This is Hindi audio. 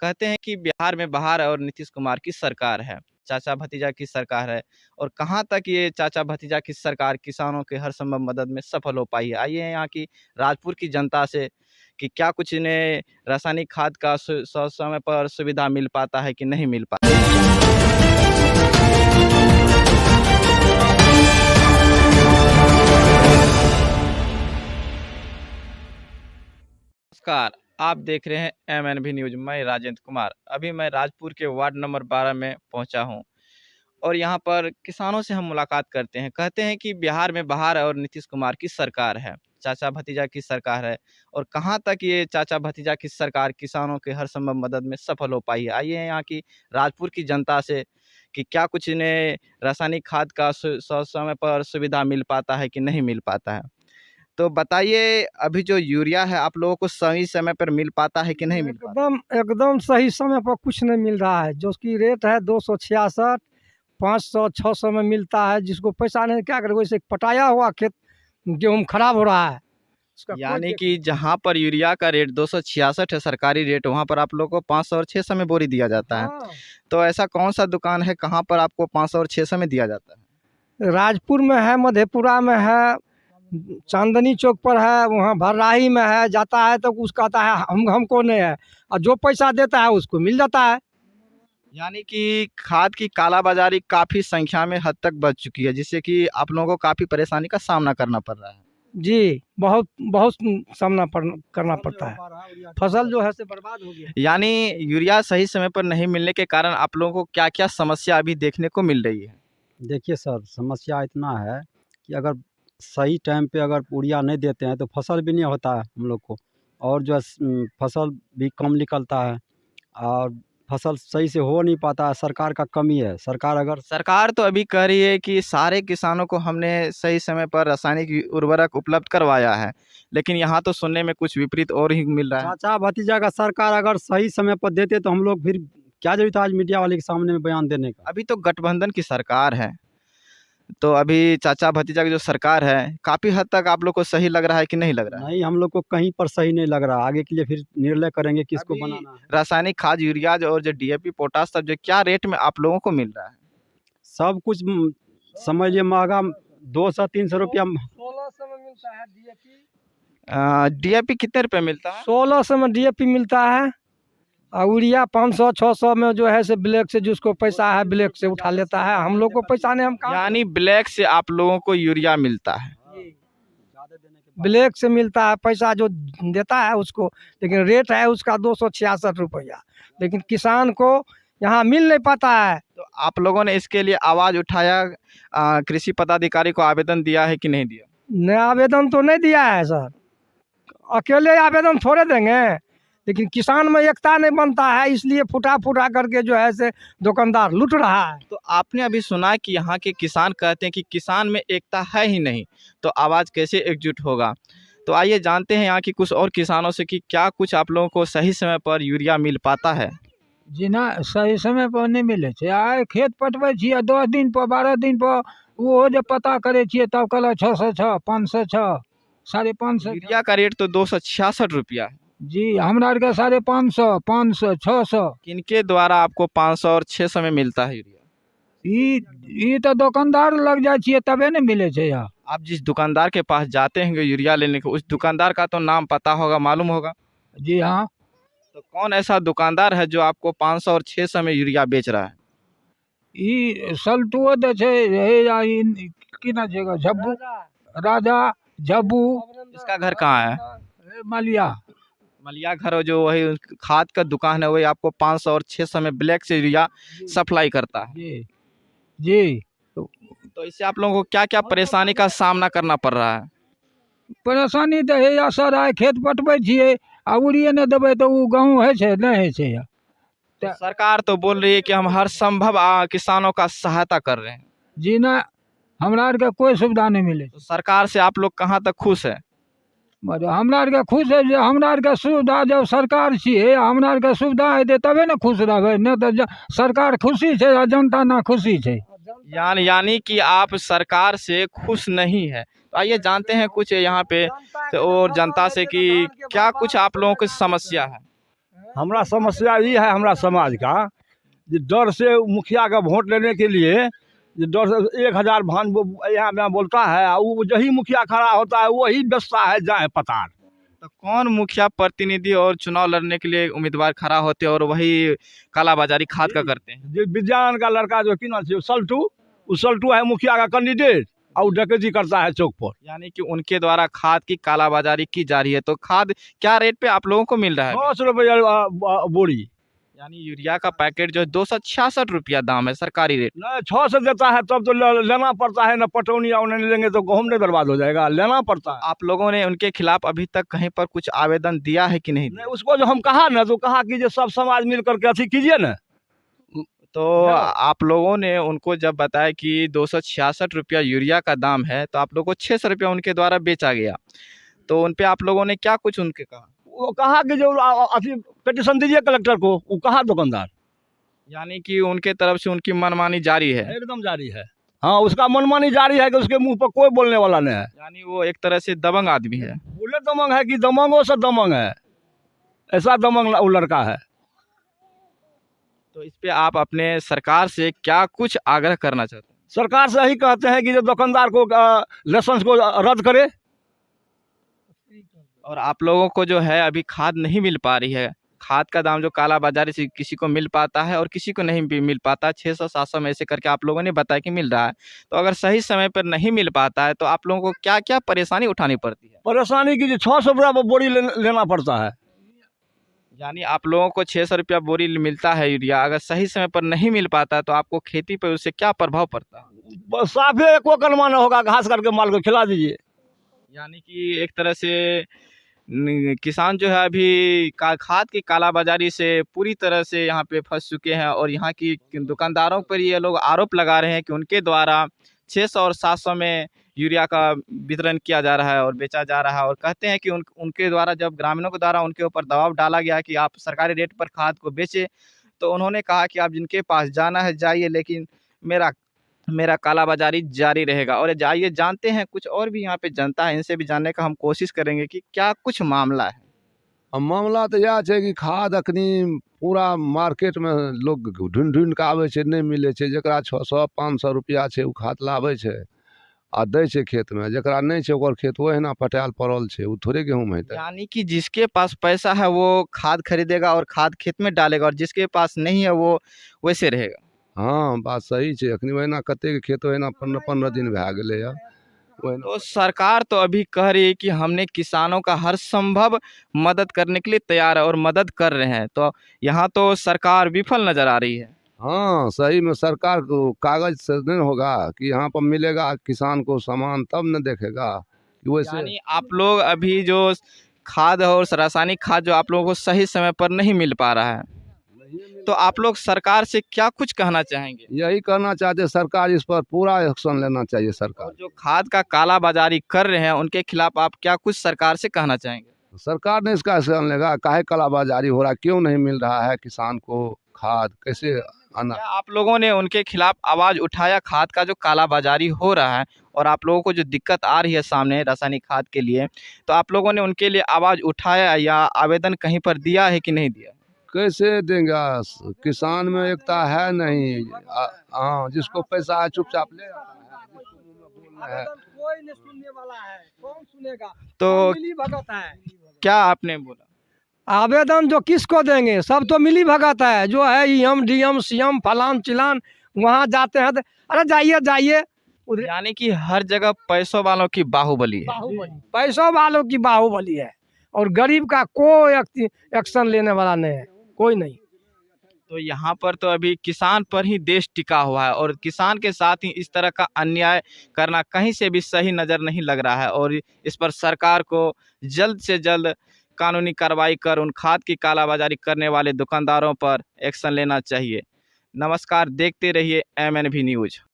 कहते हैं कि बिहार में बहार और नीतीश कुमार की सरकार है, चाचा भतीजा की सरकार है। और कहाँ तक ये चाचा भतीजा की सरकार किसानों के हर संभव मदद में सफल हो पाई है। आइए यहाँ की राजपुर की जनता से कि क्या कुछ इन्हें रासायनिक खाद का समय पर सुविधा मिल पाता है कि नहीं मिल पाता। नमस्कार, आप देख रहे हैं MNV न्यूज। मैं राजेंद्र कुमार। अभी मैं राजपुर के वार्ड नंबर 12 में पहुंचा हूं और यहां पर किसानों से हम मुलाकात करते हैं। कहते हैं कि बिहार में बहार और नीतीश कुमार की सरकार है, चाचा भतीजा की सरकार है। और कहां तक ये चाचा भतीजा की सरकार किसानों के हर संभव मदद में सफल हो पाई है। आइए यहाँ की राजपुर की जनता से कि क्या कुछ इन्हें रासायनिक खाद का समय पर सुविधा मिल पाता है कि नहीं मिल पाता है। तो बताइए, अभी जो यूरिया है आप लोगों को सही समय पर मिल पाता है कि नहीं मिल पाता। एकदम सही समय पर कुछ नहीं मिल रहा है। जो उसकी रेट है 266, 500, 600 में मिलता है। जिसको पैसा नहीं, क्या करे, वैसे पटाया हुआ खेत गेहूँ खराब हो रहा है। यानी कि जहां पर यूरिया का रेट 266 है सरकारी रेट, वहां पर आप लोगों को 500 और 600 में बोरी दिया जाता है। तो ऐसा कौन सा दुकान है कहां पर आपको 500 और 600 में दिया जाता है। राजपुर में है, मधेपुरा में है, चांदनी चौक पर है, वहाँ भर्राही में है। जाता है तो कुछ कहता है हमको नहीं है, और जो पैसा देता है उसको मिल जाता है। यानी कि खाद की कालाबाजारी काफी संख्या में हद तक बढ़ चुकी है, जिससे कि आप लोगों को काफी परेशानी का सामना करना पड़ रहा है। जी, बहुत बहुत सामना करना पड़ता है। फसल जो है से बर्बाद हो गया। यानी यूरिया सही समय पर नहीं मिलने के कारण आप लोगों को क्या क्या समस्या अभी देखने को मिल रही है। देखिए सर, समस्या इतना है कि अगर सही टाइम पे अगर यूरिया नहीं देते हैं तो फसल भी नहीं होता है हम लोग को, और जो है फसल भी कम निकलता है, और फसल सही से हो नहीं पाता है। सरकार का कमी है। सरकार तो अभी कह रही है कि सारे किसानों को हमने सही समय पर रासायनिक उर्वरक उपलब्ध करवाया है, लेकिन यहाँ तो सुनने में कुछ विपरीत और ही मिल रहा है। चाचा भतीजा का सरकार अगर सही समय पर देते तो हम लोग फिर क्या जरूरत है आज मीडिया वाले के सामने में बयान देने का। अभी तो गठबंधन की सरकार है, तो अभी चाचा भतीजा की जो सरकार है काफी हद तक आप लोग को सही लग रहा है कि नहीं लग रहा है। नहीं, हम लोग को कहीं पर सही नहीं लग रहा। आगे के लिए फिर निर्णय करेंगे किसको अभी बनाना है। रासायनिक खाद यूरिया और जो DAP पोटास सब जो क्या रेट में आप लोगों को मिल रहा है। सब कुछ समझ लिए महंगा, 200-300 रुपया। 1600 में मिलता है DAP। DAP कितने रुपए मिलता है। 1600 में DAP मिलता है, और यूरिया 500, 600 में जो है से ब्लैक से, जिसको पैसा है ब्लैक से उठा लेता है। हम लोग को पैसा नहीं, हम यानी ब्लैक से आप लोगों को यूरिया मिलता है। ब्लैक से मिलता है, पैसा जो देता है उसको, लेकिन रेट है उसका 266 रुपया। लेकिन किसान को यहाँ मिल नहीं पाता है। तो आप लोगों ने इसके लिए आवाज उठाया, कृषि पदाधिकारी को आवेदन दिया है कि नहीं दिया। नहीं, आवेदन तो नहीं दिया है सर। अकेले आवेदन थोड़े देंगे, लेकिन किसान में एकता नहीं बनता है, इसलिए फुटा फुटा करके जो है से दुकानदार लूट रहा है। तो आपने अभी सुना कि यहाँ के किसान कहते हैं कि किसान में एकता है ही नहीं, तो आवाज़ कैसे एकजुट होगा। तो आइए जानते हैं यहाँ की कुछ और किसानों से कि क्या कुछ आप लोगों को सही समय पर यूरिया मिल पाता है। जी ना, सही समय पर नहीं मिले छे। आइ खेत पटबै छियै 10 दिन पर 12 दिन पर, वो जो पता करे छियै तब कहलक 606, 506, 550। यूरिया का रेट तो 266 रुपया है। जी, हमरा आर के 550, 500, 600। किनके द्वारा आपको 500 और 600 में मिलता है यूरिया। ई तो दुकानदार लग जाए छियै तबे ने मिले छे यहाँ। आप जिस दुकानदार के पास जाते हैं यूरिया लेने को, उस दुकानदार का तो नाम पता होगा, मालूम होगा। जी हाँ। तो कौन ऐसा दुकानदार है जो आपको 500 और 600 में यूरिया बेच रहा है। ई सल्टुओ दे छे, की ना जगह झब्बू, राजा झब्बू। इसका घर कहाँ है। मलिया घर, जो वही खाद का दुकान है, वही आपको 500 और 600 में ब्लैक से यूरिया सप्लाई करता है। जी जी। तो इससे आप लोगों को क्या क्या परेशानी का सामना करना पड़ रहा है। परेशानी तो है या सर, आइ खेत पटबै छियै आ यूरिया नहीं देबै तो वो गेहूँ है छे नहीं है छे। तो सरकार तो बोल रही है कि हम हर संभव किसानों का सहायता कर रहे हैं। जी ना, हमरा आर के कोई सुविधा नहीं मिले। तो सरकार से आप लोग कहाँ तक खुश है। हमरा आर के खुश है, जो हमरा आर के सुविधा जब सरकार छियै, हमरा आर के सुविधा हेतै तबे ने खुश रहबै, नहीं तो सरकार खुशी है और जनता ना खुशी है। यानी कि आप सरकार से खुश नहीं है। तो आइए जानते हैं कुछ यहाँ पे और जनता से कि क्या कुछ आप लोगों की समस्या है। हमरा समस्या ये है हमरा समाज का, जो डर से मुखिया का वोट लेने के लिए जो डर से 1000 भान यहाँ में बोलता है, वो यही मुखिया खड़ा होता है वही बेचता है जाए पतार। तो कौन मुखिया प्रतिनिधि और चुनाव लड़ने के लिए उम्मीदवार खड़ा होते हैं और वही कालाबाजारी खाद का करते हैं? जो विज्ञान का लड़का जो कि ना सल्टू, वो सल्टू है मुखिया का कैंडिडेट और वो डकैती करता है चौक पर। यानी कि उनके द्वारा खाद की कालाबाजारी की जा रही है। तो खाद क्या रेट पे आप लोगों को मिल रहा है? 900 रुपये बोरी। यानी यूरिया का पैकेट जो 266 रुपया दाम है सरकारी रेट। नहीं 6 से देता है तब तो लेना पड़ता है ना, पटौनी और नहीं लेंगे तो गेहूं नहीं बर्बाद हो जाएगा, लेना पड़ता है। आप लोगों ने उनके खिलाफ अभी तक कहीं पर कुछ आवेदन दिया है कि नहीं? नहीं उसको जो हम कहा ना, तो कहा कि जो सब समाज मिल करके अथी कीजिए ना। तो आप लोगों ने उनको जब बताया कि 266 रुपया यूरिया का दाम है, तो आप लोगों को 600 रुपया उनके द्वारा बेचा गया, तो उन पे आप लोगों ने क्या कुछ उनके कहा? वो कहा कि जो अथी पिटीशन दीजिए कलेक्टर को, वो कहा दुकानदार। यानी कि उनके तरफ से उनकी मनमानी जारी है। एकदम जारी है। हाँ उसका मनमानी जारी है कि उसके मुंह पर कोई बोलने वाला नहीं है। यानी वो एक तरह से दबंग आदमी है। बोले दमंग है कि दमंगों से दमंग है, ऐसा दमंग वो लड़का है। तो इस पे आप अपने सरकार से क्या कुछ आग्रह करना चाहते हैं? सरकार से यही कहते हैं कि जो दुकानदार को लाइसेंस को रद्द करे। और आप लोगों को जो है अभी खाद नहीं मिल पा रही है। खाद का दाम जो काला बाजारी से किसी को मिल पाता है और किसी को नहीं भी मिल पाता। 600-700 में ऐसे करके आप लोगों ने बताया कि मिल रहा है। तो अगर सही समय पर नहीं मिल पाता है तो आप लोगों को क्या क्या परेशानी उठानी पड़ती है? परेशानी की 600 रुपया बोरी लेना पड़ता है। यानी आप लोगों को 600 रुपया बोरी मिलता है यूरिया, अगर सही समय पर नहीं मिल पाता तो आपको खेती पर उससे क्या प्रभाव पड़ता है? साफे एको कलमा न होगा, घास करके माल को खिला दीजिए। यानी कि एक तरह से किसान जो है अभी खाद की कालाबाजारी से पूरी तरह से यहाँ पे फंस चुके हैं और यहाँ की दुकानदारों पर ये लोग आरोप लगा रहे हैं कि उनके द्वारा 600 और 700 में यूरिया का वितरण किया जा रहा है और बेचा जा रहा है। और कहते हैं कि उनके द्वारा जब ग्रामीणों के द्वारा उनके ऊपर दबाव डाला गया कि आप सरकारी रेट पर खाद को बेचें, तो उन्होंने कहा कि आप जिनके पास जाना है जाइए, लेकिन मेरा कालाबाजारी जारी रहेगा। और जाइए जानते हैं कुछ और भी यहाँ पे जनता है, इनसे भी जानने का हम कोशिश करेंगे कि क्या कुछ मामला है। मामला तो यह है कि खाद अखनी पूरा मार्केट में लोग ढूंढ ढूंढ के आवे छे, नहीं मिले छे। जकरा 600-500 रुपया छे उ खाद लावे छे आ दै छे खेत में, जकरा नहीं छे ओकर खेत ओहिना पटायल पड़ल छे, उ थोड़े गेहूं हेतै। यानी कि जिसके पास पैसा है वो खाद खरीदेगा और खाद खेत में डालेगा, और जिसके पास नहीं है वो वैसे रहेगा। हाँ बात सही छे। अखनी ओहिना कते के खेत ओहिना 15-15 दिन भए गेलै है। तो सरकार तो अभी कह रही है कि हमने किसानों का हर संभव मदद करने के लिए तैयार है और मदद कर रहे हैं, तो यहाँ तो सरकार विफल नजर आ रही है। हाँ सही में सरकार को कागज से नहीं होगा कि यहाँ पर मिलेगा किसान को सामान, तब न देखेगा कि वैसे। यानी आप लोग अभी जो खाद और रासायनिक खाद जो आप लोगों को सही समय पर नहीं मिल पा रहा है, तो आप लोग सरकार से क्या कुछ कहना चाहेंगे? यही कहना चाहते सरकार इस पर पूरा एक्शन लेना चाहिए सरकार। और जो खाद का काला बाजारी कर रहे हैं उनके खिलाफ आप क्या कुछ सरकार से कहना चाहेंगे? सरकार ने इसका एक्शन लेगा, काहे कालाबाजारी हो रहा है, क्यों नहीं मिल रहा है किसान को खाद, कैसे आना। क्या आप लोगों ने उनके खिलाफ आवाज उठाया खाद का जो काला बाजारी हो रहा है और आप लोगों को जो दिक्कत आ रही है सामने रासायनिक खाद के लिए, तो आप लोगों ने उनके लिए आवाज उठाया या आवेदन कहीं पर दिया है कि नहीं दिया? कैसे देंगे, किसान में एकता है नहीं। हाँ जिसको पैसा है चुपचाप ले आता है, जिसको मुंह में बोलना है। कोई नहीं सुनने वाला है, कौन सुनेगा? तो मिली भगत है। क्या आपने बोला? आवेदन जो किसको देंगे, सब तो मिली भगत है। जो है EM DM CM फलान चिलान वहाँ जाते हैं तो अरे जाइए जाइए उधर। यानी कि हर जगह पैसों वालों की बाहुबली है। बाहुबली, पैसों वालों की बाहुबली है और गरीब का कोई एक्शन लेने वाला नहीं है, कोई नहीं। तो यहाँ पर तो अभी किसान पर ही देश टिका हुआ है और किसान के साथ ही इस तरह का अन्याय करना कहीं से भी सही नज़र नहीं लग रहा है। और इस पर सरकार को जल्द से जल्द कानूनी कार्रवाई कर उन खाद की कालाबाजारी करने वाले दुकानदारों पर एक्शन लेना चाहिए। नमस्कार, देखते रहिए MNV न्यूज़।